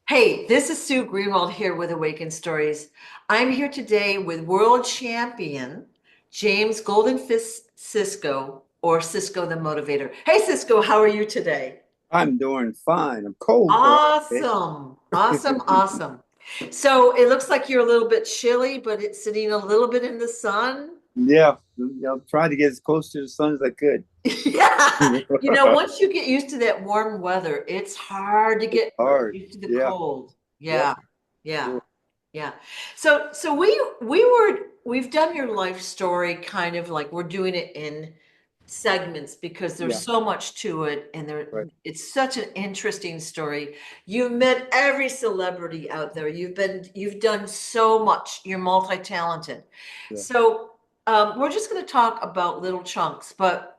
Hey, this is Sue Greenwald here with Awaken Stories. I'm here today with world champion James Goldenfist Cisco, or Cisco the Motivator. Hey, Cisco, how are you today? I'm doing fine. I'm cold though. Okay. Awesome, awesome, awesome. So it looks like you're a little bit chilly, but it's sitting a little bit in the sun. Yeah, I'm trying to get as close to the sun as I could. Yeah. Once you get used to that warm weather, it's hard to get Hard. used to the Yeah. cold. Yep. Yeah. Yeah. Sure. Yeah. So we've done your life story kind of like we're doing it in segments because there's Yeah. so much to it and Right. it's such an interesting story. You've met every celebrity out there. You've done so much. You're multi-talented. Yeah. So we're just going to talk about little chunks, but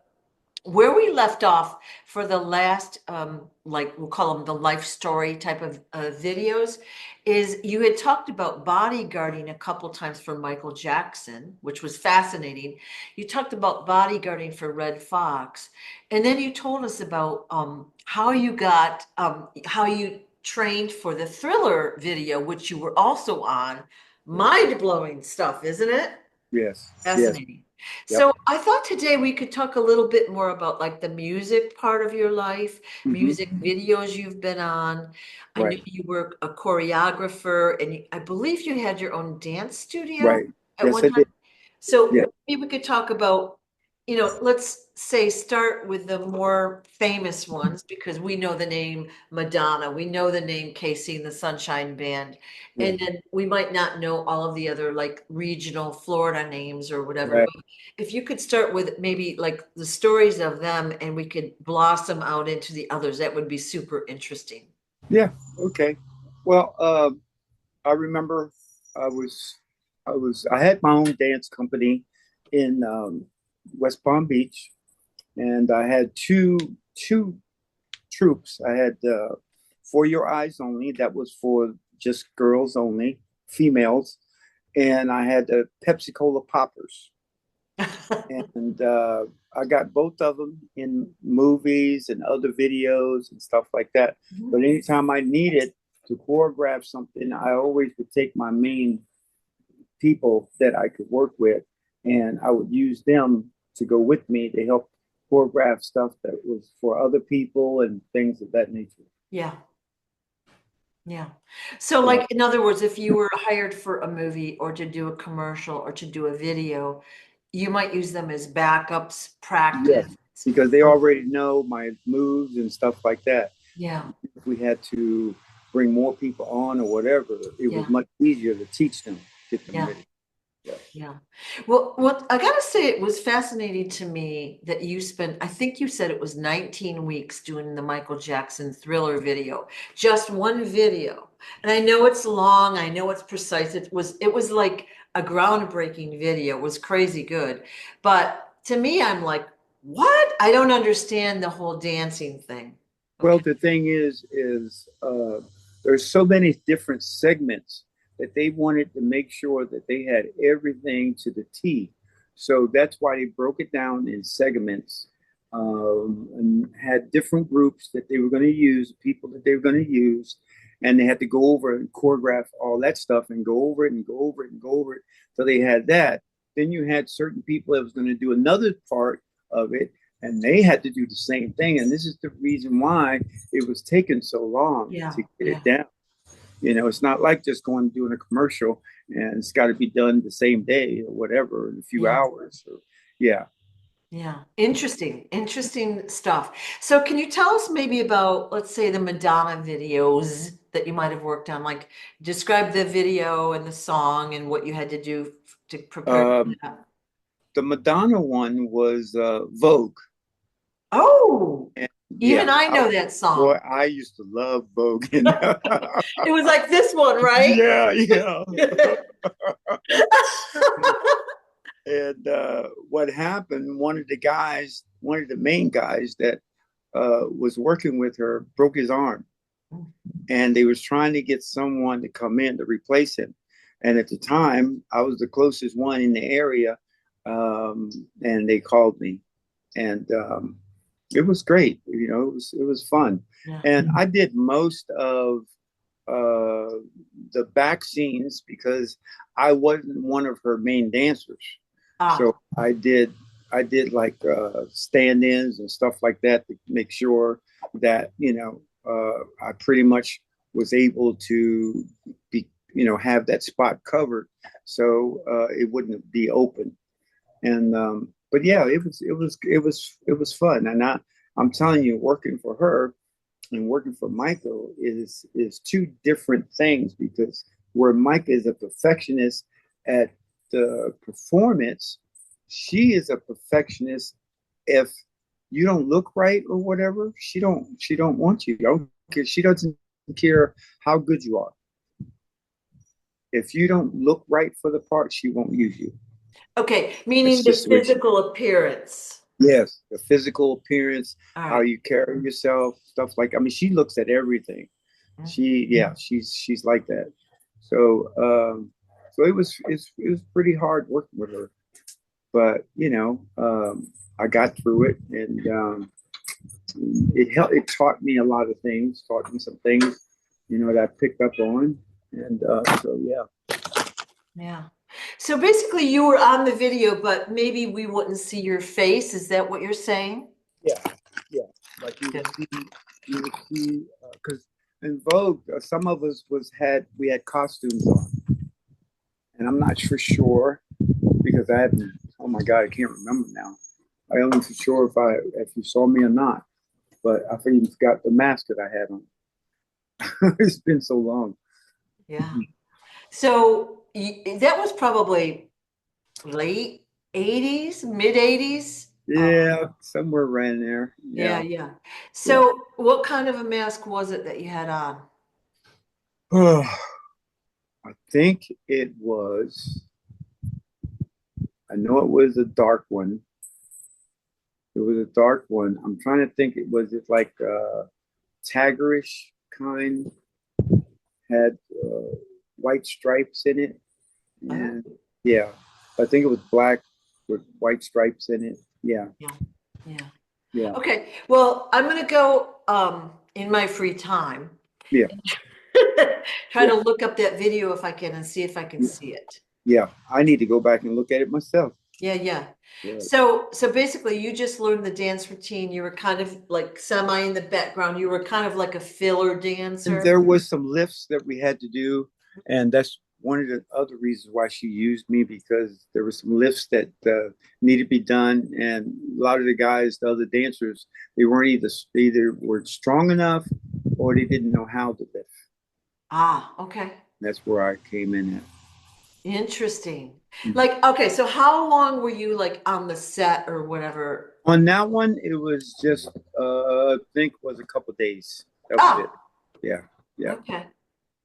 where we left off for the last like we'll call them the life story type of videos is you had talked about bodyguarding a couple times for Michael Jackson, which was fascinating. You talked about bodyguarding for Red Fox, and then you told us about how you trained for the Thriller video, which you were also on. Yeah. Mind-blowing stuff, isn't it? Yes. Yes. Fascinating. Yep. So I thought today we could talk a little bit more about like the music part of your life, music Hmm. videos you've been on. I knew Right. you were a choreographer, and I believe you had your own dance studio Right. at Yes, one I time. did. So Yeah. maybe we could talk about, let's say start with the more famous ones because we know the name Madonna, we know the name Casey and the Sunshine Band, Yeah. and then we might not know all of the other like regional Florida names or whatever. Right. But if you could start with maybe like the stories of them and we could blossom out into the others, that would be super interesting. Yeah. Okay. Well, I remember I was, I had my own dance company in West Palm Beach, and I had two troops. I had For Your Eyes Only, that was for just girls only, females, and I had the Pepsi Cola Poppers, and I got both of them in movies and other videos and stuff like that. But anytime I needed to choreograph something, I always would take my main people that I could work with, and I would use them to go with me to help choreograph stuff that was for other people and things of that nature. Yeah. Yeah. So, Yeah. like, in other words, if you were hired for a movie or to do a commercial or to do a video, you might use them as backups, practice. Yes, because they already know my moves and stuff like that. Yeah. If we had to bring more people on or whatever, it was Yeah. much easier to teach them, get them Yeah. ready. Yeah. Yeah. Well, I gotta say, it was fascinating to me that you spent, I think you said it was 19 weeks doing the Michael Jackson Thriller video, just one video. And I know it's long, I know it's precise. It was like a groundbreaking video. It was crazy good. But to me, I'm like, what? I don't understand the whole dancing thing. Well, Okay. the thing is, there's so many different segments that they wanted to make sure that they had everything to the T. So that's why they broke it down in segments, and had different groups that they were going to use, people that they were going to use, and they had to go over and choreograph all that stuff and go over it and go over it and go over it. So they had that. Then you had certain people that was going to do another part of it, and they had to do the same thing. And this is the reason why it was taking so long Yeah. to get Yeah. it down. It's not like just going and doing a commercial and it's got to be done the same day or whatever in a few Yeah. hours. So, yeah. Yeah, interesting, interesting stuff. So, can you tell us maybe about, let's say, the Madonna videos that you might have worked on? Like, describe the video and the song and what you had to do to prepare for Um, that. the Madonna one was Vogue. Oh, And even yeah, I know that boy, song. I used to love Vogue. And It was like this one, right? yeah, yeah. And what happened, one of the main guys that was working with her broke his arm. And they was trying to get someone to come in to replace him. And at the time, I was the closest one in the area, and they called me, and it was great. It was fun, Yeah. and I did most of the back scenes because I wasn't one of her main dancers. So Ah, I did like stand-ins and stuff like that to make sure that I pretty much was able to be have that spot covered so it wouldn't be open. And but yeah, it was fun. And I'm telling you, working for her and working for Michael is two different things because where Mike is a perfectionist at the performance, she is a perfectionist. If you don't look right or whatever, she don't want you. I don't care. She doesn't care how good you are. If you don't look right for the part, she won't use you. okay. It's Meaning the just the way she. physical appearance. Yes, the physical appearance, All how right. you carry yourself, stuff like. I mean, she looks at everything. Yeah, she's like that. So so it was pretty hard working with her, but I got through it, and it taught me a lot of things, taught me some things, that I picked up on, and so yeah. Yeah. So basically, you were on the video, but maybe we wouldn't see your face. Is that what you're saying? Yeah, yeah. Like Good. you would see, because in Vogue, some of us we had costumes on, and I'm not for sure because I haven't. Oh my God, I can't remember now. I wasn't for sure if you saw me or not, but I think you forgot the mask that I had on. It's been so long. Yeah. So that was probably late 80s, mid 80s. Yeah, somewhere around there. Yeah, Yeah, yeah. yeah. So what kind of a mask was it that you had on? I think it was. I know it was a dark one. It was a dark one. I'm trying to think. It like taggerish kind, had white stripes in it, Oh, and yeah, I think it was black with white stripes in it. Yeah, yeah, yeah. yeah, Okay. Well, I'm gonna go in my free time yeah, try yeah, to look up that video if I can and see if I can see it. yeah. I need to go back and look at it myself. Yeah, yeah. Yeah. So basically you just learned the dance routine. You were kind of like semi in the background. You were kind of like a filler And dancer. there was some lifts that we had to do, and that's one of the other reasons why she used me because there were some lifts that needed to be done, and a lot of the guys, the other dancers, they weren't either were strong enough or they didn't know how to lift. Ah, okay. That's where I came in at. Interesting. Mm. Like, okay, so how long were you like on the set or whatever? On that one, it was just I think was a couple of days. That was it. Ah, Yeah, yeah, okay.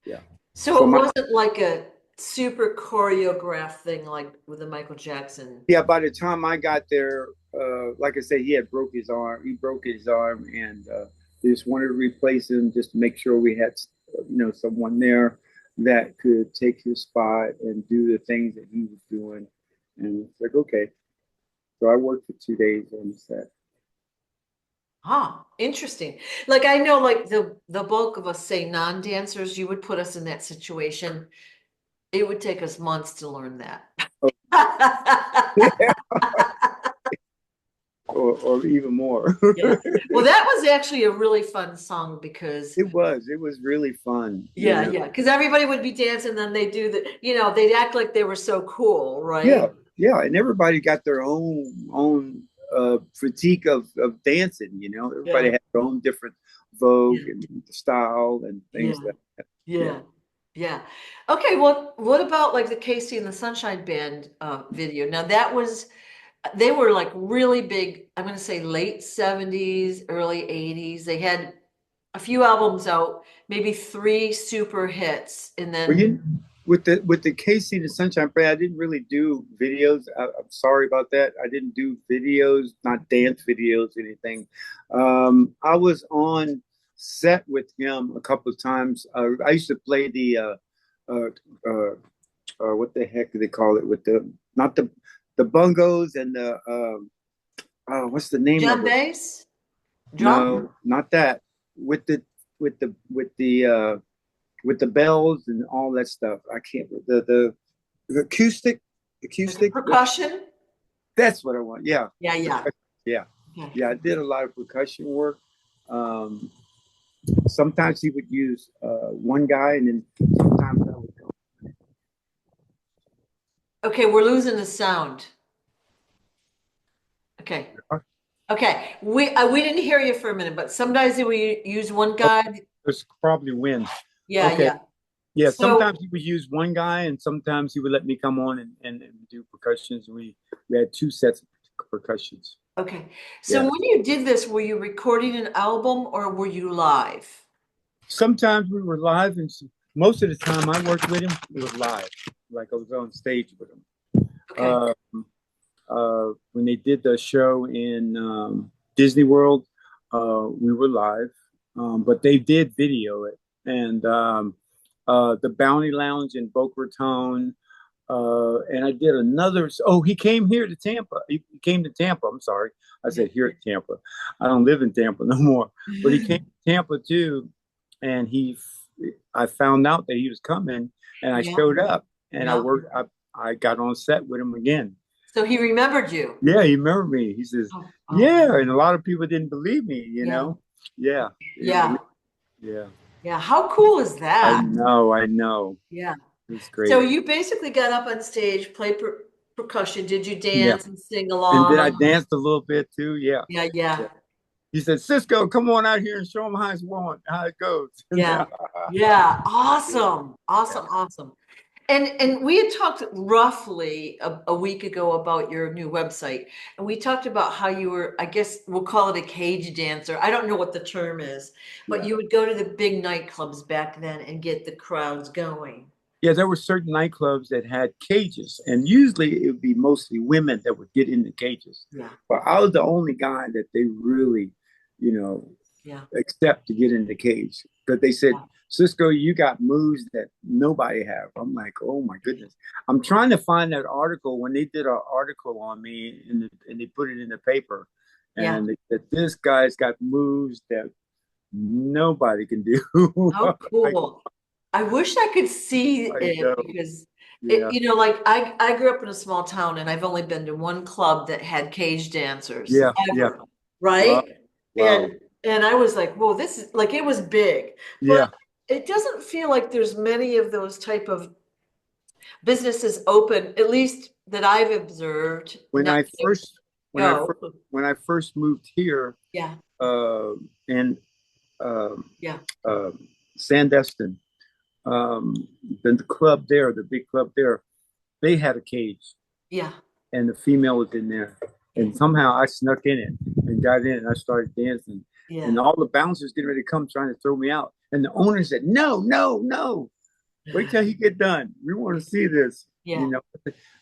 yeah. So So it my wasn't like a super choreographed thing like with the Michael Jackson. Yeah, by the time I got there, like I said, he had broke his arm. He broke his arm, and they just wanted to replace him just to make sure we had, someone there that could take his spot and do the things that he was doing. And it's like, okay. So I worked for 2 days on the set. Huh, interesting. Like I know like the bulk of us say non-dancers, you would put us in that situation. It would take us months to learn that. Oh, or even more. Yeah. Well, that was actually a really fun song because It was really fun. yeah, yeah, because everybody would be dancing, then they do they'd act like they were so cool, Yeah, right? yeah, and everybody got their own critique of dancing. Everybody Yeah, had their own different Vogue yeah, and style and things yeah, like that. Yeah. yeah, yeah. Okay, well, what about like the Casey and the Sunshine Band video? Now that was they were like really big, I'm gonna say late 70s, early 80s. They had a few albums out, maybe three super hits, and Well, then with the Casey and the Sunshine Band, I didn't really do videos. I'm sorry about that. I didn't do videos, not dance videos, anything. I was on set with him a couple of times. I used to play the uh, uh, what the heck do they call it with the not the bongos and the what's the name of John it? Bass, drum. No, not that. With the with the with the bells and all that stuff. I can't the acoustic. Like a percussion? That's what I want. Yeah. Yeah, yeah. Yeah. Okay. Yeah. I did a lot of percussion work. Um, Sometimes he would use one guy, and then sometimes I would go. Okay, we're losing the sound. Okay. Okay. We didn't hear you for a minute, but sometimes we use one guy. There's probably wind. Yeah, Okay. yeah. Yeah, So sometimes he would use one guy, and sometimes he would let me come on and do percussions. We had two sets of percussions. okay. So Yeah. when you did this, were you recording an album or were you live? Sometimes we were live, and most of the time I worked with him, it was live. Like I was on stage with him. Okay. When they did the show in Disney World, we were live, but they did video it. And the Bounty Lounge in Boca Raton. And I did another. Oh, he came here to Tampa. He came to Tampa. I'm sorry. I said here at Tampa. I don't live in Tampa no more. But he came to Tampa too. And I found out that he was coming and I Yeah. showed up and Yeah. I got on set with him again. So he remembered you. Yeah, he remembered me. He says, Oh, yeah. And a lot of people didn't believe me, you yeah. know? Yeah. Yeah. Yeah. Yeah. How cool is I that? know. Yeah. It's great. So you basically got up on stage, played percussion. Did you Yeah. dance and sing And then I along? danced a little bit too. Yeah. Yeah, yeah, He said, Cisco, come on out here and show them how it goes. yeah, yeah. Yeah. Awesome, awesome, awesome. And we had talked roughly a week ago about your new website, and we talked about how you were, I guess we'll call it a cage dancer. I don't know what the term is, but Yeah. you would go to the big nightclubs back then and get the crowds going. Yeah, there were certain nightclubs that had cages, and usually it would be mostly women that would get in the cages. Yeah, But I was the only guy that they really, you know, yeah, accept to get in the cage. Because they said, yeah, Cisco, you got moves that nobody have. I'm like, oh my goodness. I'm trying to find that article when they did an article on me and they put it in the paper. yeah. And that this guy's got moves that nobody can do. How I, cool. I wish I could see I it know. because Yeah. like I grew up in a small town and I've only been to one club that had cage dancers Yeah. Yeah. ever, Wow. right? Wow. And I was like, whoa, this is like it was big, but Yeah. it doesn't feel like there's many of those type of businesses open, at least that I've observed. When Now, I first when I go. first when I first moved here, Yeah, uh, in yeah, uh, Sandestin, the club there, the big club there, they had a cage, yeah, and the female was in there, and somehow I snuck in it and got in, and I started dancing, yeah. and all the bouncers getting ready to come trying to throw me out, and the owner said, "No, no, no, wait till he get done. We want to see this." Yeah. You know,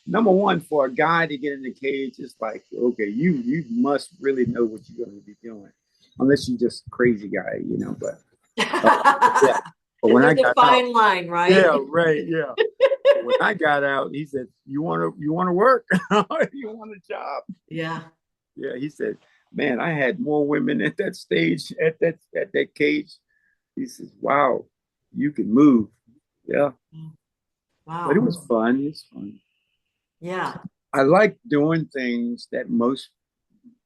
number one, for a guy to get in the cage, it's like, okay, you must really know what you're going to be doing, unless you're just a crazy guy, you know. But yeah. But when I There's a got out, fine line, right? yeah, right, yeah. When I got out, he said, "You want to work? You want a job?" Yeah. Yeah, he said, "Man, I had more women at that stage, at that cage." He says, "Wow, you can move." Yeah, but it Wow. was fun. It's fun. Yeah. I like doing things that most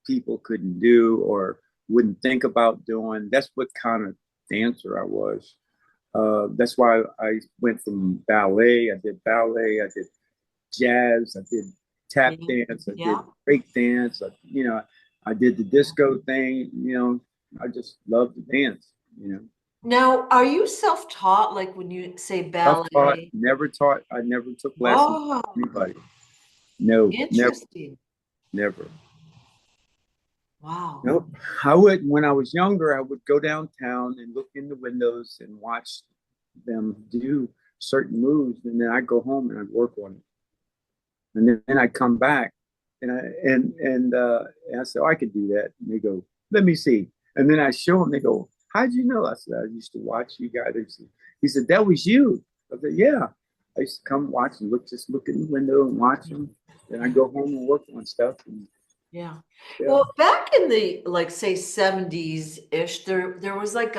people couldn't do or wouldn't think about doing. That's what kind of dancer I was. That's why I went from ballet. I did ballet. I did jazz. I did tap Yeah. dance. I did Yeah. break dance. I did the disco thing. I just love to dance. Now, are you self-taught, like when you say Self-taught, ballet? never taught. I never took lessons Oh, from anybody. No, never, interesting. never. Wow. Nope. I would, when I was younger, I would go downtown and look in the windows and watch them do certain moves, and then I'd go home and I'd work on it. And then I'd come back and I said, "Oh, I could do that." And they go, "Let me see." And then I show them, they go, "How'd you know?" I said, "I used to watch you guys." He said, "That was you." I said, "Yeah." I used to come watch and just look in the window and watch them. Then I go home and work on stuff. And, Yeah. yeah. Well, back in the like say 70s-ish, there was like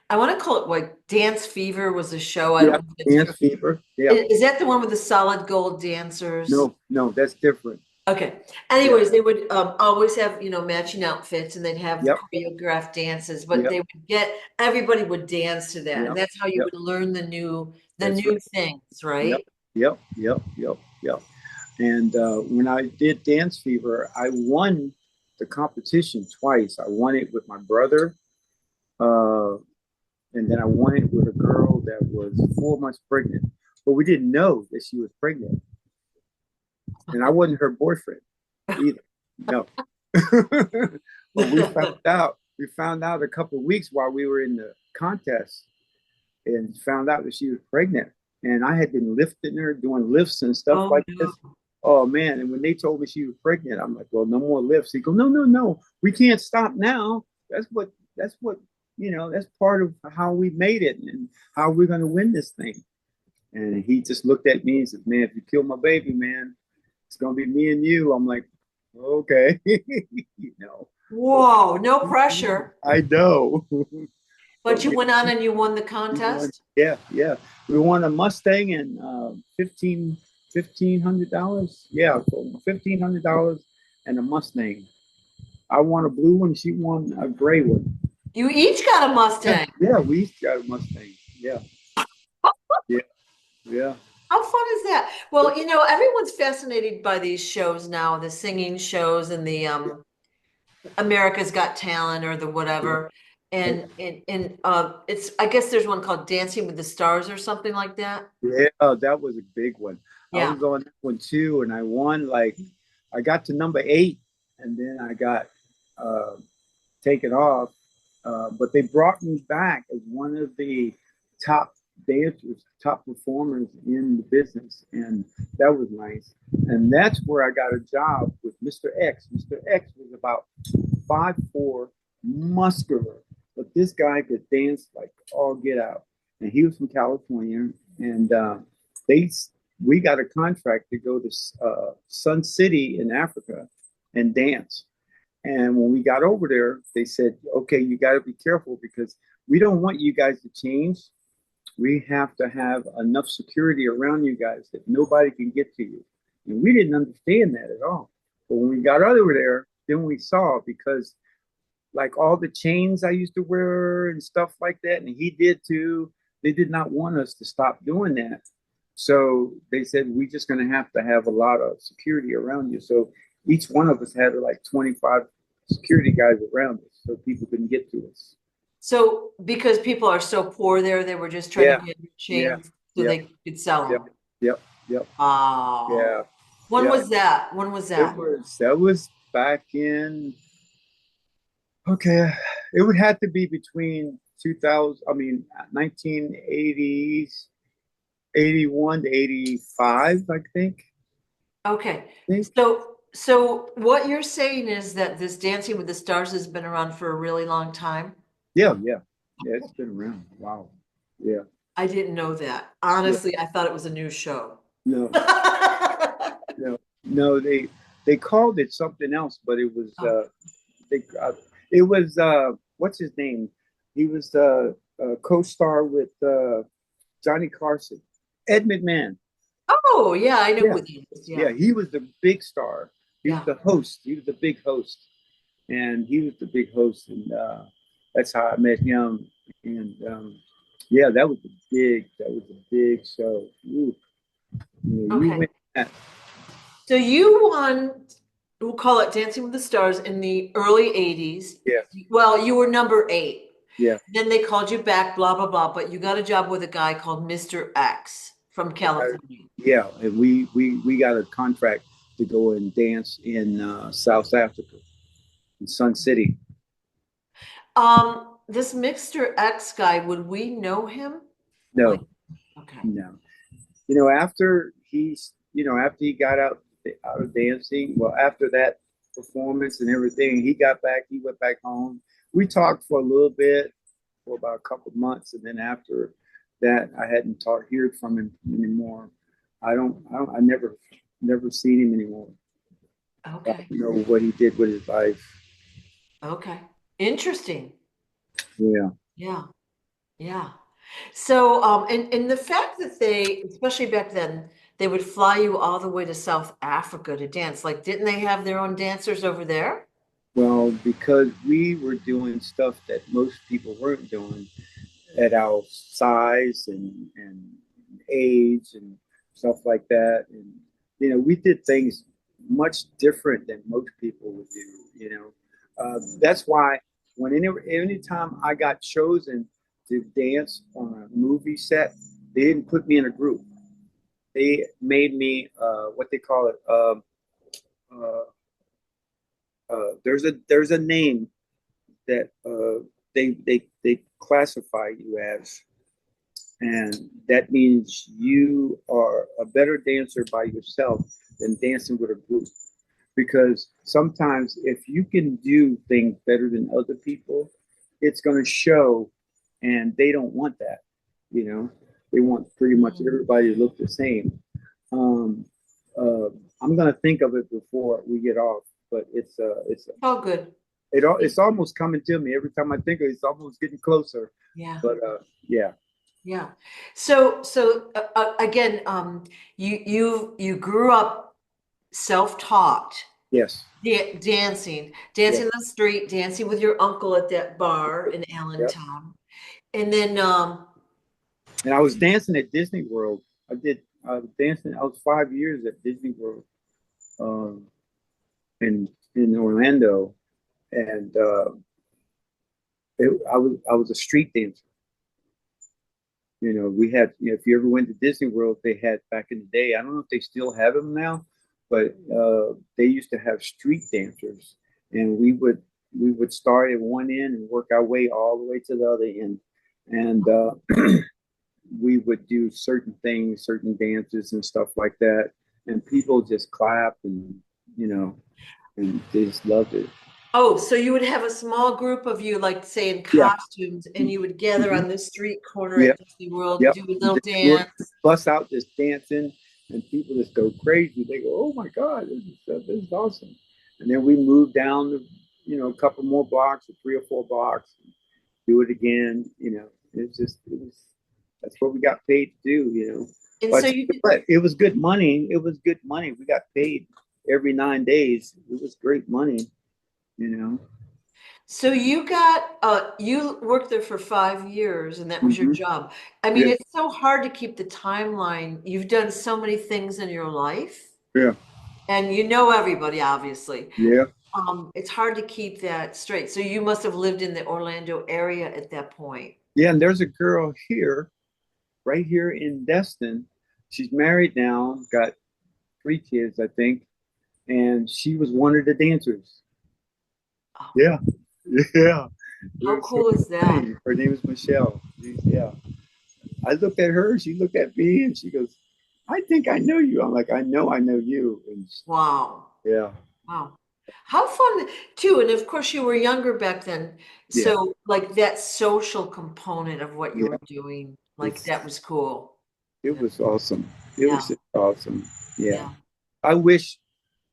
I want to call it like Dance Fever was a show. I don't Yeah, know if it's true. Dance Fever. Yeah. Is that the one with the solid gold dancers? No, no, that's different. Okay. Yeah. Anyways, they would always have, matching outfits and they'd have Yep. choreographed dances, but Yep. they would everybody would dance to that. And Yep. that's how you Yep. would learn the That's new right. things, Yep. right? Yep. Yep. Yep. Yep. And when I did Dance Fever, I won the competition twice. I won it with my brother, uh, and then I won it with a girl that was 4 months pregnant. But we didn't know that she was pregnant, and I wasn't her boyfriend either. No. But we found out. We found out a couple of weeks while we were in the contest, and found out that she was pregnant. And I had been lifting her, doing lifts and stuff Oh like no. this. Oh man! And when they told me she was pregnant, I'm like, well, no more lifts. He goes, no, no, no, we can't stop now. That's what. That's what. That's part of how we made it and how we're going to win this thing. And he just looked at me and said, man, if you kill my baby, man, it's going to be me and you. I'm like, okay, you know. Whoa, no pressure. I know. But But you we, went on and you won the we won. contest? Yeah, yeah. We won a Mustang and $1,500. Yeah, so $1,500 and a Mustang. I won a blue one. She won a gray one. You each got a Yeah, Mustang. yeah. We each got a Mustang. Yeah, yeah, yeah. How fun is that? Well, everyone's fascinated by these shows now, the singing shows and the America's Got Talent or the Yeah. whatever. And it's I guess there's one called Dancing with the Stars or something like that. Yeah, that was a big one. I Yeah. was on that one too, and I won like I got to number 8, and then I got uh, taken off. But they brought me back as one of the top dancers, top performers in the business, and that was nice. And that's where I got a job with Mr. X. Mr. X was about 5'4", muscular, but this guy could dance like all get out. And he was from California, and they we got a contract to go to Sun City in Africa and dance. And when we got over there, they said, okay, you got to be careful because we don't want you guys to change. We have to have enough security around you guys that nobody can get to you. And we didn't understand that at all. But when we got over there, then we saw because like all the chains I used to wear and stuff like that, and he did too, they did not want us to stop doing that. So they said, we're just going to have a lot of security around you. So each one of us had like 25 security guys around us so people couldn't get to us. So because people are so poor there, they were just trying Yeah, to get yeah, chains so yep, they could sell yep, them. yep, yep, Wow. yeah, When yeah. was that? When was It that? was that was back in okay, it would have to be between 2000, I mean 1980s, 81 to 85, I think. Okay. I think. So what you're saying is that this Dancing with the Stars has been around for a really long time? Yeah, yeah. Yeah, it's been around. Wow. Yeah. I didn't know that. Yeah. Honestly, I thought it was a new show. No, no, no, they called it something else, but it was Oh, they it was what's his name? He was co-star with Johnny Carson. Ed McMahon. oh yeah, I know Yeah. who he is. Yeah, Yeah. he was the big star. He was Yeah. the host. He was the big host. And he was the big host and that's how I met him. And yeah, that was a big show. Ooh, yeah, you Okay. went that. So you won, we'll call it Dancing with the Stars in the early 80s. Yeah, Well, you were number 8. yeah. Then they called you back, blah, blah, blah. But you got a job with a guy called Mr. X from California. Yeah, and we got a contract to go and dance in South Africa, in Sun City. This Mr. X guy, would we know him? Like, No, okay. no. After he got out of dancing, well, after that performance and everything, he got back. He went back home. We talked for a little bit, for about a couple of months, and then after that, I hadn't heard from him anymore. I never seen him anymore. I Okay. don't know what he did with his life. Okay. Interesting. Yeah. Yeah. Yeah. So, and the fact that they, especially back then, they would fly you all the way to South Africa to dance. Like, didn't they have their own dancers over there? Well, because we were doing stuff that most people weren't doing at our size and age and stuff like that. And, we did things much different than most people would do. That's why anytime I got chosen to dance on a movie set, they didn't put me in a group. They made me what they call it. Uh, there's a name that they classify you as, and that means you are a better dancer by yourself than dancing with a group. Because sometimes if you can do things better than other people, it's going to show, and they don't want that. You know, they want pretty much Mm. everybody to look the same. Um, uh, I'm going to think of it before we get off, but Oh, good. it's almost coming to me every time I think of it. It's almost getting closer. Yeah. But yeah, Yeah. So again, you grew up self-taught, yes, dancing yes, on the street, dancing with your uncle at that bar in yep. Allentown. And then And I was dancing at Disney World. I was dancing. I was 5 years at Disney World, um, in Orlando, and I was a street dancer. We had, if you ever went to Disney World, they had back in the day. I don't know if they still have them now, but they used to have street dancers, and we would start at one end and work our way all the way to the other end, and we would do certain things, certain dances and stuff like that, and people just clapped and they just loved it. oh, so you would have a small group of you, like say in Yeah. costumes, and you would gather Hmm. on this street corner Yeah. at Disney World, Yep. do a And little we'll dance. bust out just dancing, and people just go crazy. They go, "Oh my God, this is awesome!" And then we move down a couple more blocks, or 3 or 4 blocks, and do it again. It was that's what we got paid to do. And But so you did, it was good money. It was good money. We got paid every 9 days. It was great money. You know. so you worked there for 5 years and that was your Hmm. job. I mean, Yeah. it's so hard to keep the timeline. You've done so many things in your life Yeah. and you know everybody, obviously. Yeah. It's hard to keep that straight. So you must have lived in the Orlando area at that point. Yeah. And there's a girl here, right here in Destin. She's married now, got 3 kids, I think, and she was one of the dancers. Oh, Yeah, yeah. It how was so cool is that? funny. Her name is Michelle. Yeah. I looked at her, she looked at me, and she goes, "I think I know you." I'm like, I know you." And Wow. yeah, Wow. How fun too. And of course you were younger back then. yeah, So like that social component of what you yeah. were doing, like It's that was cool. it Yeah. was awesome. It Yeah. was just awesome. Yeah. Yeah. I wish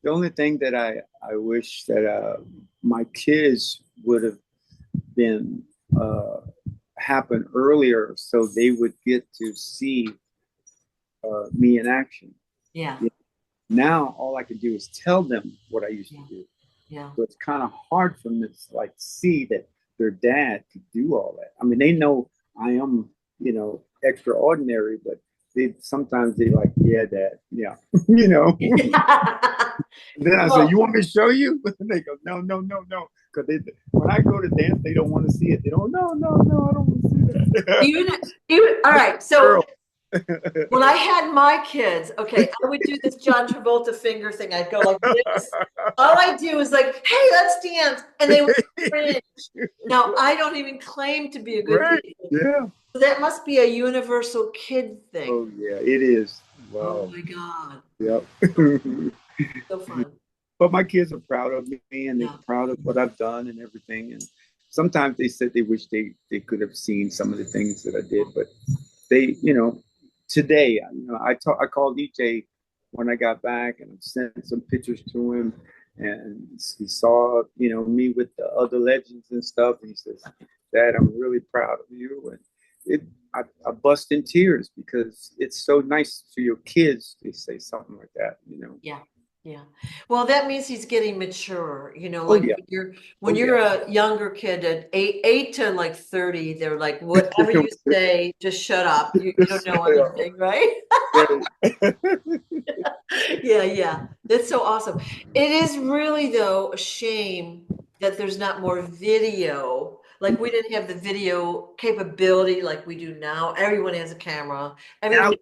the only thing that I wish that my kids would have been uh, happen earlier, so they would get to see me in action. Yeah. Yeah. Now all I can do is tell them what I used to Yeah. do. Yeah. So it's kind of hard for them to like see that their dad could do all that. I mean, they know I am, extraordinary, but they sometimes they like, yeah, dad, yeah, And then I say, Well, you want me to show you? And they go, no, no, no, no, because when I go to dance, they don't want to see it. They don't, no, no, no, I don't want to see that. even even all right. So Girl. when I had my kids, okay, I would do this John Travolta finger thing. I'd go like this. All I do is like, hey, let's dance. And they would cringe. Now, I don't even claim to be a good Right. dancer. Yeah. So that must be a universal kid thing. Oh yeah, it is. Oh Wow. my God. Yep. So fun. So fun. But my kids are proud of me, and they're Yeah. proud of what I've done and everything. And sometimes they said they wish they could have seen some of the things that I did, but they, today, I called EJ when I got back, and I sent some pictures to him, and he saw, me with the other legends and stuff, and he says, "Dad, I'm really proud of you." bust in tears because it's so nice for your kids to say something like that, you know. Yeah. Yeah. Well, that means he's getting mature, Oh like yeah, when oh you're a younger kid at eight to like 30, they're like, whatever you yeah. say, just shut up. You don't know anything, right? Yeah, yeah. That's so awesome. It is really, though, a shame that there's not more video. Like we didn't have the video capability like we do now. Everyone has a camera. And Everyone,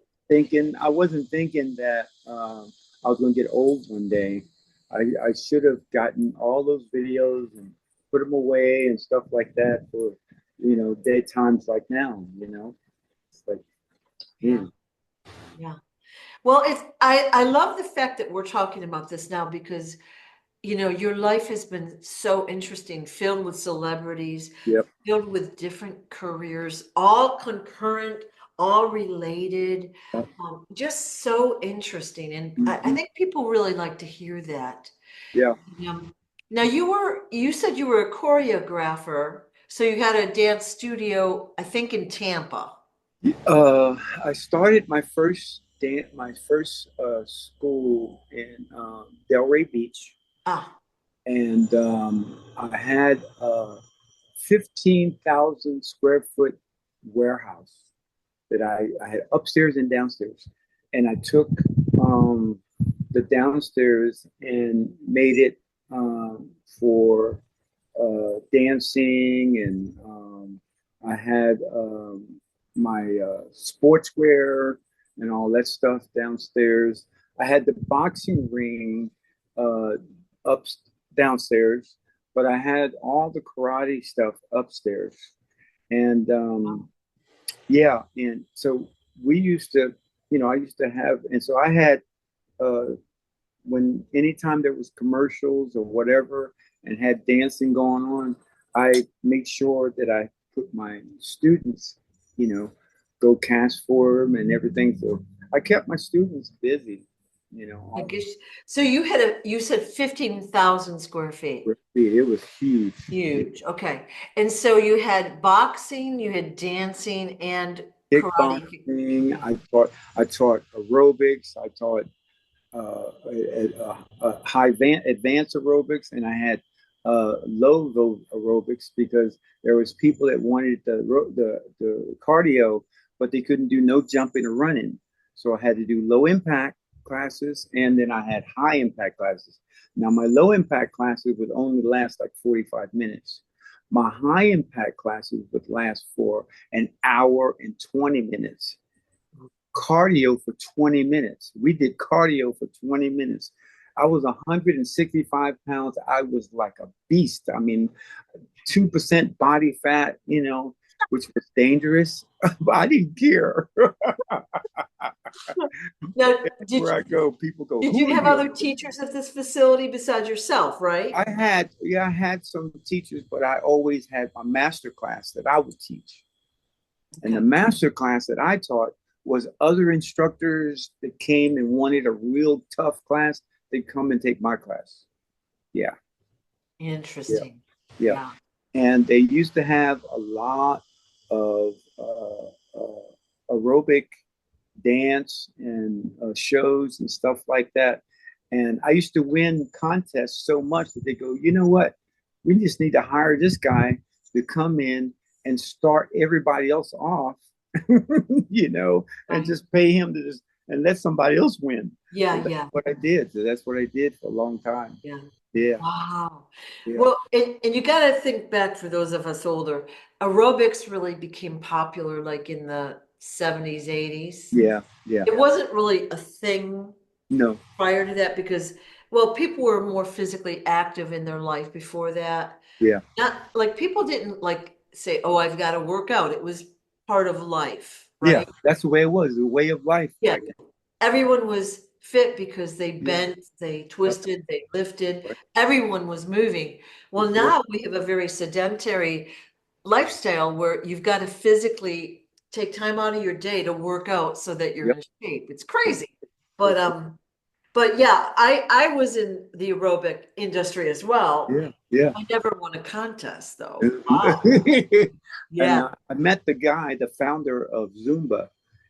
I wasn't thinking that I was going to get old one day. I should have gotten all those videos and put them away and stuff like that for, dead times like now, It's like, yeah, man, yeah. Well, I love the fact that we're talking about this now because your life has been so interesting, filled with celebrities, yep. filled with different careers, all concurrent, all related, Yep. just so interesting. And I Mhm. think people really like to hear that. Yeah. Um, Now you said you were a choreographer, so you had a dance studio, I think in Tampa. I started my first school in Delray Beach, Ah, and I had a 15,000 square foot warehouse that I had upstairs and downstairs, and I took um, the downstairs and made it for dancing, and I had my sportswear and all that stuff downstairs. I had the boxing ring uh, up downstairs, but I had all the karate stuff upstairs. And yeah, and so we used to, I used to have, and so I had uh, when anytime there was commercials or whatever and had dancing going on, I made sure that I put my students, you know, go cast for them and everything. So I kept my students busy, I all guess. So you said 15,000 square feet. it was huge. Huge. Okay. And so you had boxing, you had dancing and karate. Kickboxing. I taught aerobics. I taught high advanced aerobics, and I had low aerobics because there was people that wanted the cardio, but they couldn't do no jumping or running. So I had to do low impact classes, and then I had high impact classes. Now my low impact classes would only last like 45 minutes. My high impact classes would last for an hour and 20 minutes, cardio for 20 minutes. We did cardio for 20 minutes. I was 165 pounds. I was like a beast. I mean, 2% body fat, which was dangerous, but I didn't care. Now, Where I go, people go, did "Who you are have you?" other teachers at this facility besides yourself, right? I had some teachers, but I always had my master class that I would teach. And the Okay. master class that I taught was other instructors that came and wanted a real tough class. They'd come and take my class. Yeah, yeah, Interesting. yeah. Yeah. And they used to have a lot of aerobic dance and shows and stuff like that. And I used to win contests so much that they go, you know what? We just need to hire this guy to come in and start everybody else off, and Right. just pay him to just and let somebody else win. So Yeah, that's yeah, what I did. So that's what I did for a long time. yeah. Yeah, Wow. yeah, Well, and you got to think back for those of us older, aerobics really became popular like in the 70s, 80s. yeah, yeah. It wasn't really a thing No, prior to that because, well, people were more physically active in their life before that. yeah, Not like people didn't like say, "Oh, I've got to work out." It was part of life, yeah. right? That's the way it was. The way of life Yeah. back then. Everyone was fit because they Yeah, bent, they yep, twisted, they lifted. right. Everyone was moving. Well, That's it. now we have a very sedentary lifestyle where you've got to physically take time out of your day to work out so that you're Yep, in shape. It's that's crazy. it. But That's it. But yeah, I was in the aerobic industry as well. Yeah, yeah. I never won a contest though. And Yeah. I met the guy, the founder of Zumba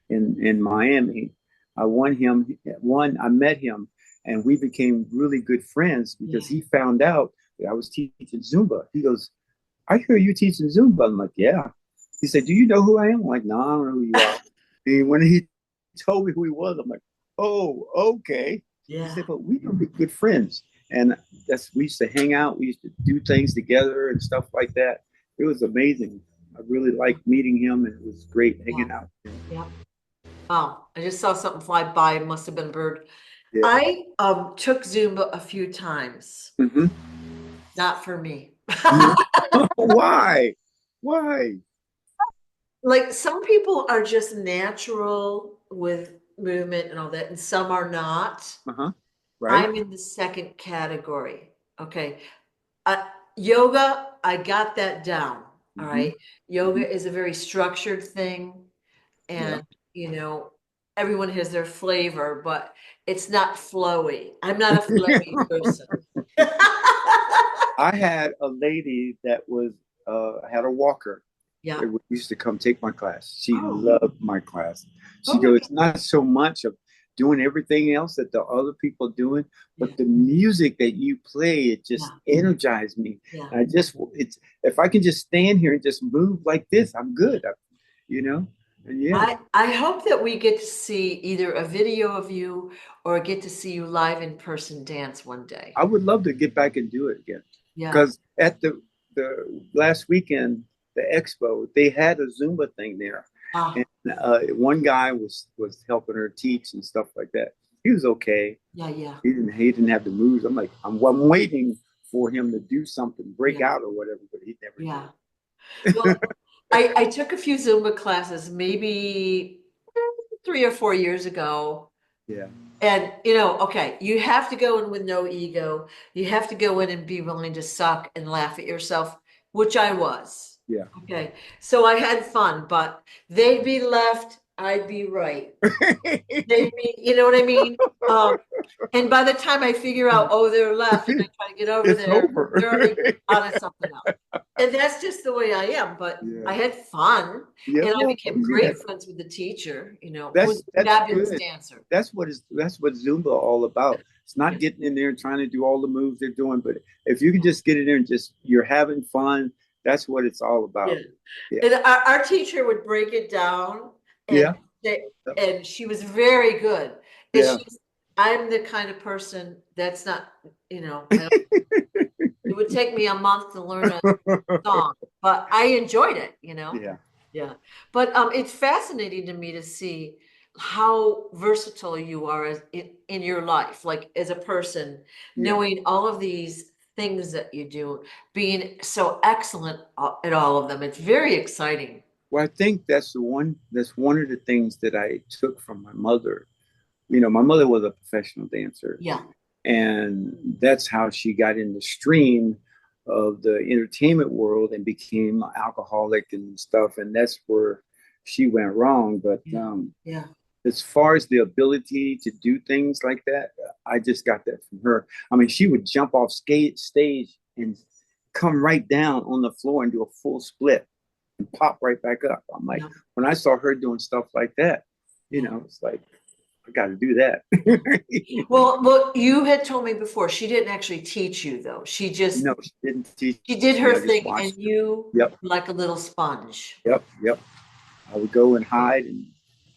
in Miami. I won him one. I met him, and we became really good friends because Yeah. he found out that I was teaching Zumba. He goes, "I hear you teaching Zumba." I'm like, "Yeah." He said, "Do you know who I am?" I'm like, "No, I don't know who you are." And when he told me who he was, I'm like, "Oh, okay." He Yeah. said, "But we can be good friends." And we used to hang out. We used to do things together and stuff like that. It was amazing. I really liked meeting him, and it was great Yeah. hanging out. Yeah. Oh, I just saw something fly by. It must have been a bird. Yeah. I took Zumba a few times. Hmm. Not for me. Why? Why? Like some people are just natural with movement and all that, and some are not. Uh-huh. Right. I'm in the second category. Okay. Uh, Yoga, I got that down. All Hmm. right. Yoga is a very structured thing, Yeah. and everyone has their flavor, but it's not flowy. I'm not a flowy person. I had a lady that was had a walker Yeah. that used to come take my class. She Oh, loved my class. She oh my goes, God. "It's not so much of doing everything else that the other people doing, Yeah. but the music that you play, it just Yeah. energized me. Yeah. And it's if I can just stand here and just move like this, I'm good. You know, and yeah, I hope that we get to see either a video of you or get to see you live in person dance one day. I would love to get back and do it again Yeah. because at the last weekend, the expo, they had a Zumba thing there, and Ah, one guy was helping her teach and stuff like that. He was okay. yeah, yeah, He didn't have the moves. I'm like, I'm waiting for him to do something, break yeah, out or whatever, but he never yeah. did. Well, I took a few Zumba classes maybe 3 or 4 years ago. Yeah, And, okay, you have to go in with no ego. You have to go in and be willing to suck and laugh at yourself, which I was. yeah. Okay. So I had fun, but they'd be left, I'd be right. They'd be, you know what I mean? Um, and by the time I figure out, oh, they're left, and I try to get over It's there, over. they're already on to something else. And that's just the way I am. But Yeah, I had fun, yeah. and I Well, became yeah. great friends with the teacher, who's That's a that's fabulous good. dancer. That's what Zumba all about. It's not Yeah, getting in there and trying to do all the moves they're doing, but if you can just get in there and just you're having fun, that's what it's all yeah. about. Yeah, And our teacher would break it down, and yeah, and she was very good. It's yeah. just I'm the kind of person that's not, I don't, it would take me a month to learn a song, but I enjoyed it. Yeah, Yeah. But it's fascinating to me to see how versatile you are in your life, like as a person, yeah. knowing all of these things that you do, being so excellent at all of them. It's very exciting. Well, I think that's one of the things that I took from my mother. My mother was a professional dancer, Yeah. and that's how she got in the stream of the entertainment world and became an alcoholic and stuff. And that's where she went wrong. But Yeah. Yeah. as far as the ability to do things like that, I just got that from her. I mean, she would jump off stage and come right down on the floor and do a full split and pop right back up. I'm like, Yeah. when I saw her doing stuff like that, Yeah. it's like, I got to do that. Well, you had told me before, she didn't actually teach you though. No, she didn't teach She did me. her I just thing and watched her. you Yep, like a little sponge. yep, yep. I would go and hide and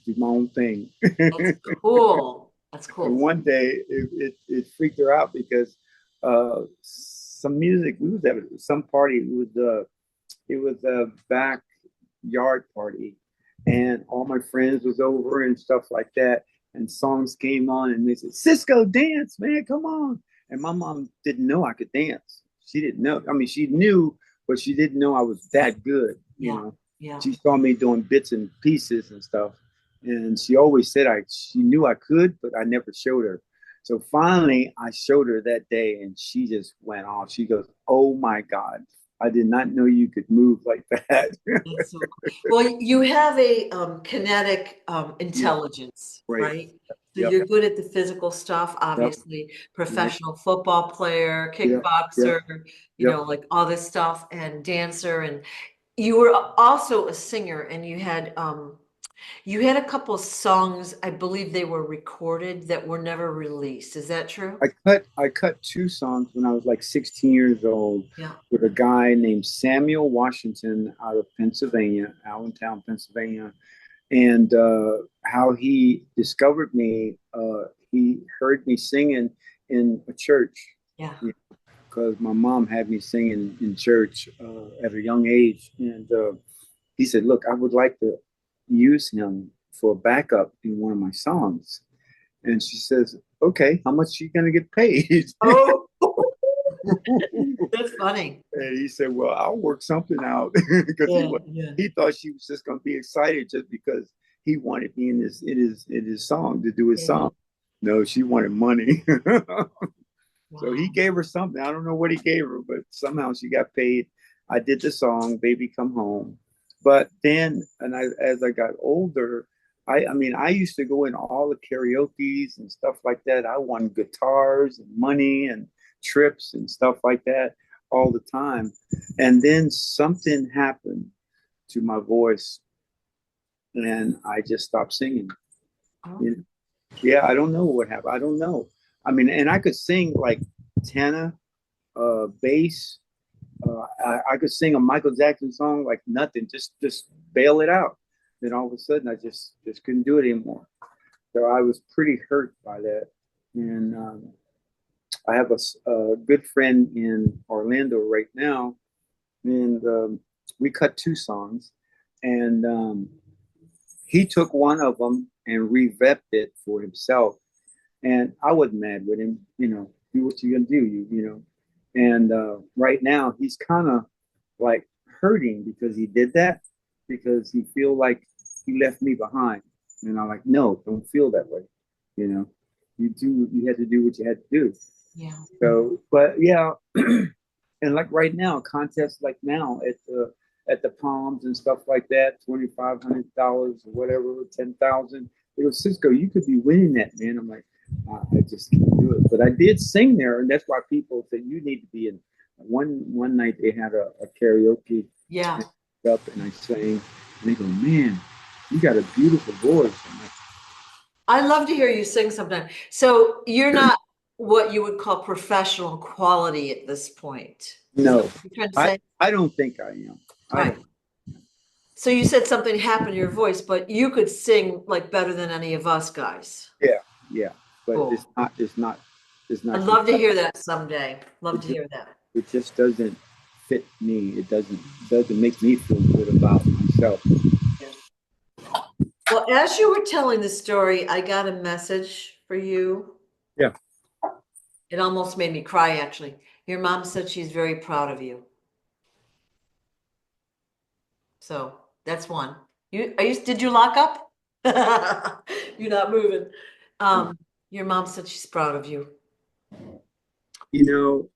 do my own thing. That's cool. That's And cool. one day it freaked her out because some music, we was at some party. It was a backyard party, and all my friends was over and stuff like that. And songs came on, and they said, "Cisco, dance, man, come on!" And my mom didn't know I could dance. She didn't know. I mean, she knew, but she didn't know I was that good. Yeah. Yeah. She saw me doing bits and pieces and stuff, and she always said she knew I could, but I never showed her. So finally, I showed her that day, and she just went off. She goes, "Oh my God, I did not know you could move like that." That's so cool. Well, you have a kinetic Yeah, intelligence, right. right? So you're good at the physical stuff, yep, obviously, yep, professional football player, yep, yep, kickboxer, yep. like all this stuff, and dancer. And you were also a singer, and you had a couple songs, I believe they were recorded that were never released. Is that true? I cut two songs when I was like 16 years old Yeah. with a guy named Samuel Washington out of Pennsylvania, Allentown, Pennsylvania, and how he discovered me. He heard me singing in a church Yeah. because my mom had me singing in church at a young age, and he said, "Look, I would like to use him for backup in one of my songs." And she says, "Okay, how much are you gonna get paid?" Oh, that's funny. And he said, "Well, I'll work something out," because Yeah, yeah, he thought she was just gonna be excited just because he wanted me in his song to do his yeah. song. No, she wanted money. So he Wow. gave her something. I don't know what he gave her, but somehow she got paid. I did the song, Baby Come Home. But then, as I got older, I mean, I used to go in all the karaoke's and stuff like that. I won guitars and money and trips and stuff like that all the time. And then something happened to my voice, and I just stopped singing. Oh, You know? Yeah, I don't know what happened. I don't know. I mean, and I could sing like tenor, bass. I could sing a Michael Jackson song like nothing, just bail it out. Then all of a sudden, I just couldn't do it anymore. So I was pretty hurt by that. And I have a good friend in Orlando right now, and we cut two songs, and he took one of them and revamped it for himself. And I wasn't mad with him, do what you're gonna do, you know. And right now he's kind of like hurting because he did that, because he feel like he left me behind. And I'm like, no, don't feel that way. You know, you had to do what you had to do. yeah. So, but yeah, and like right now, contests like now at the Palms and stuff like that, $2,500 or whatever, 10,000. It was Cisco. You could be winning that, man. I'm like, I just can't do it. But I did sing there, and that's why people said you need to be in. One night they had a karaoke Yeah. up, and I sang, and they go, man, you got a beautiful voice. I'm like, I love to hear you sing sometimes. So you're not what you would call professional quality at this point. Is that no, what you're trying to I say? I don't think I am. I Right. don't. So you said something happened to your voice, but you could sing like better than any of us guys. Yeah, yeah, but it's Cool. not. It's not. It's I'd not. love to hear that someday. Love It to just hear that. it just doesn't fit me. It doesn't make me feel good about myself. Yeah. Well, as you were telling the story, I got a message for you. Yeah. It almost made me cry, actually. Your mom said she's very proud of you. So that's one. Did you lock up? You're not moving. Um, your mom said she's proud of you. You know,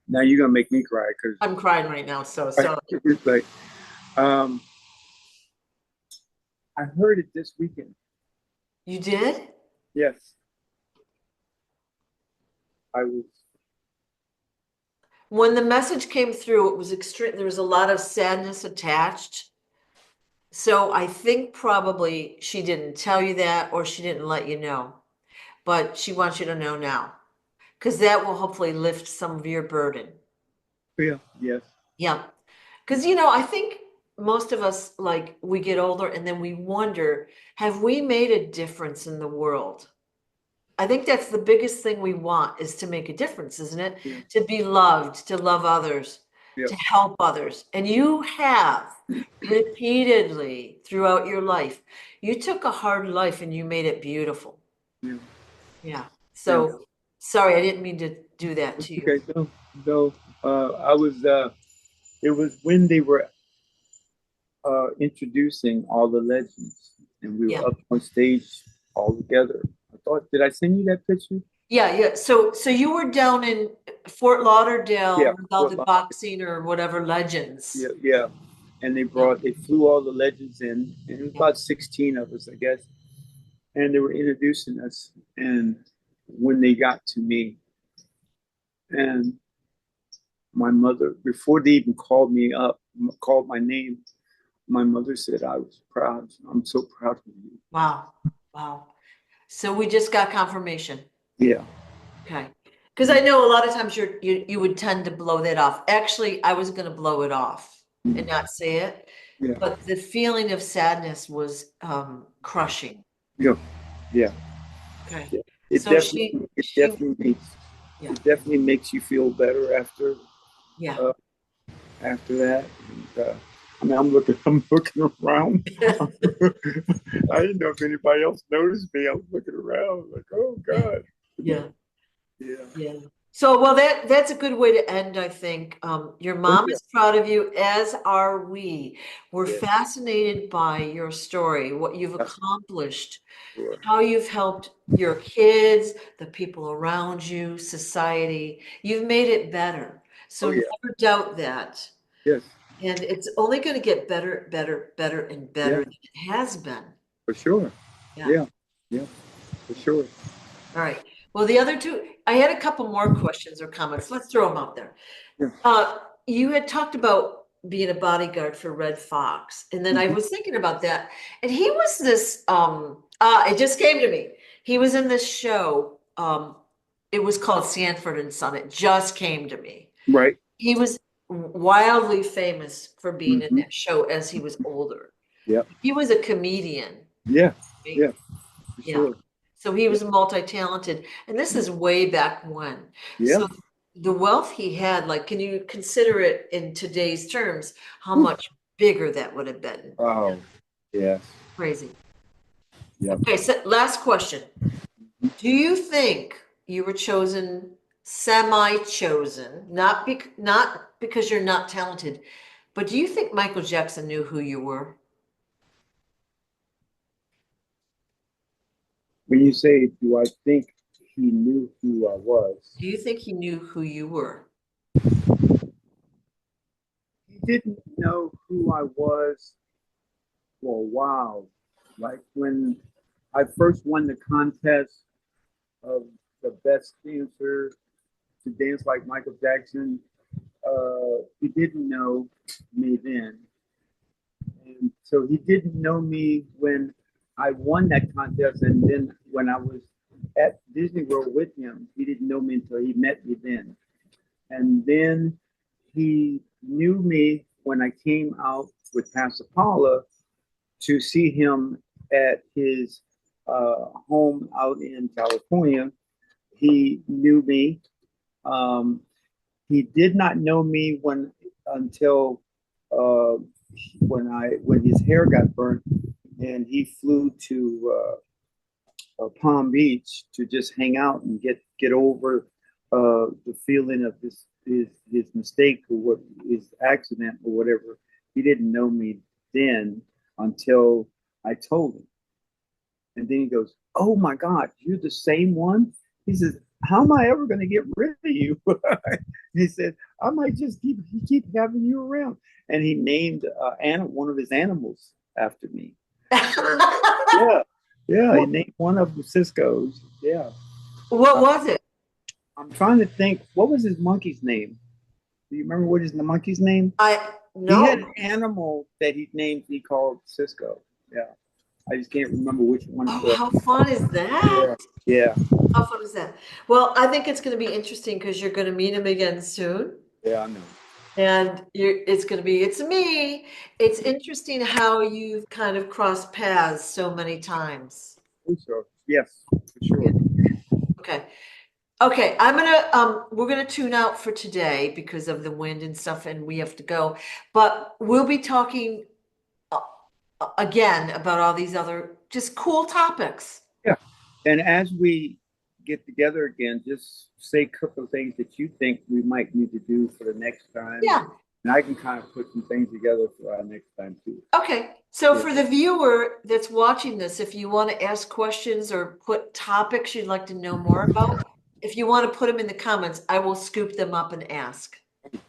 now you're gonna make me cry I'm crying right now, so because sorry. it's like um, I heard it this weekend. You did? Yes, I was. When the message came through, it was extreme. There was a lot of sadness attached. So I think probably she didn't tell you that or she didn't let you know, but she wants you to know now because that will hopefully lift some of your burden. Yeah. Yes. Yeah. Because, I think most of us, like, we get older and then we wonder, have we made a difference in the world? I think that's the biggest thing we want is to make a difference, isn't it? Yeah. To be loved, to love others, Yeah. to help others. And you have repeatedly throughout your life. You took a hard life and you made it beautiful. Yeah. Yeah. Yeah. So sorry, I didn't mean to do that to you. Okay. So, I was. It was when they were introducing all the legends, and we Yeah. were up on stage all together. I thought, did I send you that picture? Yeah, yeah. So you were down in Fort Yeah, Lauderdale with all Fort the Lauderdale. boxing or whatever legends. Yeah, yeah. And Yeah. they flew all the legends in, and it was Yeah. about 16 of us, I guess. and they were introducing us. And when they got to me, and my mother, before they even called me up, called my name, my mother said, I was proud. I'm so proud of you. Wow. Wow. So we just got confirmation. Yeah. Okay. Because I know a lot of times you would tend to blow that off. Actually, I was going to blow it off and not say it, Yeah. but the feeling of sadness was crushing. Yeah. Yeah. Okay. Yeah. So she yeah, it definitely makes you feel better after yeah. uh, after that. And, I mean, I'm looking around. I didn't know if anybody else noticed me. I was looking around like, oh Yeah. God. Yeah. Yeah. Yeah. So, well, that's a good way to end, I think. Your Oh mom yeah. is proud of you, as are we. We're Yeah. fascinated by your story, what you've Yeah. accomplished, Sure. how you've helped your kids, the people around you, society. You've made it better. Oh So yeah. never doubt that. Yes. And it's only going to get better, better, better, and better Yeah. than it has been. For sure. Yeah. Yeah. Yeah. For sure. All right. Well, the other two, I had a couple more questions or comments. Let's throw them out there. Yeah. You had talked about being a bodyguard for Red Fox, and then I Mhm. was thinking about that, and he was this. It just came to me. He was in this show. It was called Sanford and Son. It just came to me. Right. He was wildly famous for being in Hmm. that show as he was older. Yeah. He was a comedian. Yeah. Right? Yeah. For Yeah. sure. So he Yeah. was multi-talented, and this is way back when. Yeah. So the wealth he had, like, can you consider it in today's terms, how Whew. much bigger that would have been? Oh. Yes. Crazy. Yep. Okay, so last question. Do you think you were chosen, semi-chosen, not because you're not talented, but do you think Michael Jackson knew who you were? When you say, do I think he knew who I was? Do you think he knew who you were? He didn't know who I was for a while. Like when I first won the contest of the best dancer to dance like Michael Jackson, he didn't know me then. And so he didn't know me when I won that contest. And then when I was at Disney World with him, he didn't know me until he met me then. And then he knew me when I came out with Pastor Paula to see him at his home out in California. He knew me. Um, he did not know me until uh, when his hair got burnt and he flew to Palm Beach to just hang out and get over the feeling of his mistake or what his accident or whatever. He didn't know me then until I told him, and then he goes, "Oh my God, you're the same one." He says, "How am I ever going to get rid of you?" He said, "I might just keep having you around." And he named one of his animals after me. Yeah, yeah, he What, named one of the Siscos. Yeah. what Uh, was it? I'm trying to think, what was his monkey's name? Do you remember what is the monkey's name? I He had no. an animal that he called Cisco. Yeah. I just can't remember which one it Oh, was. how fun is that? Yeah. Yeah. How fun is that? Well, I think it's going to be interesting because you're going to meet him again soon. Yeah, I know. And it's going to be, it's me. It's interesting how you've kind of crossed paths so many times. For sure. Yes, for sure. Yeah. Okay. Okay. We're gonna tune out for today because of the wind and stuff, and we have to go. But we'll be talking uh, again about all these other just cool topics. Yeah. And as we get together again, just say a couple of things that you think we might need to do for the next time. Yeah. And I can kind of put some things together for our next time too. Okay, so Yeah. for the viewer that's watching this, if you want to ask questions or put topics you'd like to know more about, if you want to put them in the comments, I will scoop them up and ask.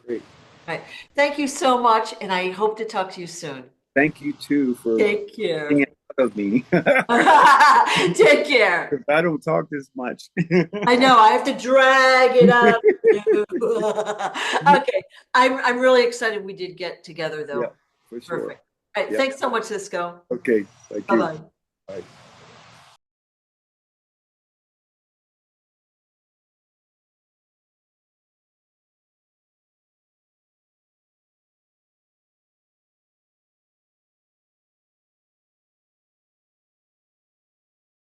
Great. All right. Thank you so much, and I hope to talk to you soon. Thank you too for Take care. of me. Take care. I don't talk this much. I know, I have to drag it up. Okay, I'm really excited we did get together Yeah, though. for sure. Perfect. All right, Yeah. thanks so much, Cisco. Okay. Thank you. Bye-bye. Bye.